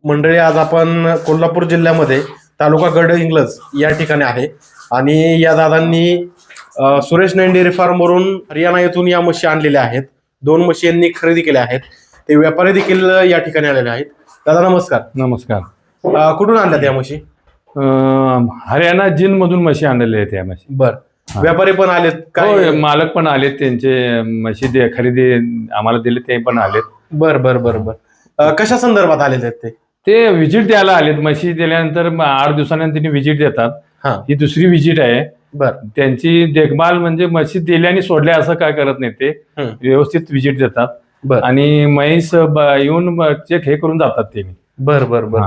मंडळी, आज आपण कोल्हापूर जिल्ह्यामध्ये तालुका गडहिंग्लज या ठिकाणी आहे आणि या दादांनी सुरेश नैन डेअरी फार्मवरून हरियाणा येथून या म्हशी आणलेल्या आहेत. 2 म्हशी यांनी खरेदी केल्या आहेत. ते व्यापारी देखील या ठिकाणी आलेले आहेत. दादा नमस्कार. नमस्कार. कुठून आणल्यात या म्हशी? हरियाणा जिन मधून म्हशी आणलेल्या आहेत या म्हशी. बर, व्यापारी पण आलेत काय? मालक पण आलेत, त्यांचे म्हशी खरेदी आम्हाला दिले ते पण आलेत. बर बर बर बर कशा संदर्भात आलेले आहेत ते व्हिजिट द्यायला आलेत. म्हशी दिल्यानंतर 8 दिवसानंतर त्यांनी व्हिजिट देतात. ही दुसरी व्हिजिट आहे. बर, त्यांची देखभाल म्हणजे म्हशी दिल्या आणि सोडल्या असं काय करत नाही, ते व्यवस्थित व्हिजिट देतात. बर, आणि म्हैस येऊन चेक हे करून जातात ते. बर बर बर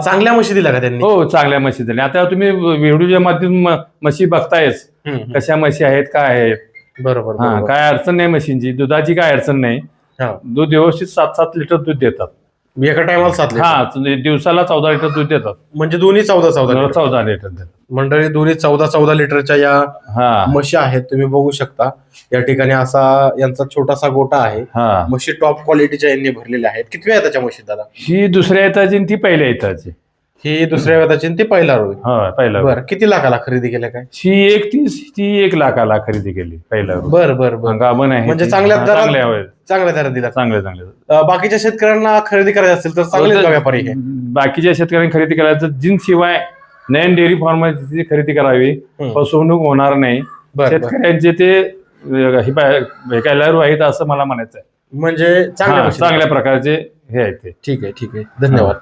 चांगल्या म्हशी दिल्या का त्यांनी? हो, चांगल्या म्हशी दिल्या. आता तुम्ही व्हिडिओच्या माध्यमातून म्हशी बघतायच, कशा म्हशी आहेत, काय आहेत. बरोबर. काय अडचण नाही म्हशींची, दुधाची काय अडचण नाही. दूध व्यवस्थित 7-7 लिटर दूध देतात एका टायमाला 7 लिटर. दिवसाला 14 लिटर दूध देतात. म्हणजे दोन्ही 14 लिटर देतात. मंडळी, दोन्ही 14 लिटरच्या या म्हशी आहेत. तुम्ही बघू शकता या ठिकाणी असा यांचा छोटासा गोटा आहे. म्हशी टॉप क्वालिटीच्या यांनी भरलेल्या आहेत. किती वेळ त्याच्या म्हशी दादा? ही दुसऱ्या येताची ती पहिल्या येताची. ही दुसऱ्या वेताची ती पहिला रोज. पहिला. बरं, किती लाखाला खरेदी केल्या काय? ही 1 लाखाला खरेदी केली पहिला. बरं गाभण आहे म्हणजे चांगल्या दरात दिला. चांगले. बाकीच्या शेतकऱ्यांना खरेदी करायची असेल तर चांगले व्यापारी आहे. बाकीच्या शेतकऱ्यांनी खरेदी करायचं, जिनशिवाय नैन डेअरी फार्म खरेदी करावी. फसवणूक होणार नाही. शेतकऱ्यांचे ते आहेत असं मला म्हणायचं आहे. म्हणजे चांगल्या प्रकारचे हे आहे ते. ठीक आहे. धन्यवाद.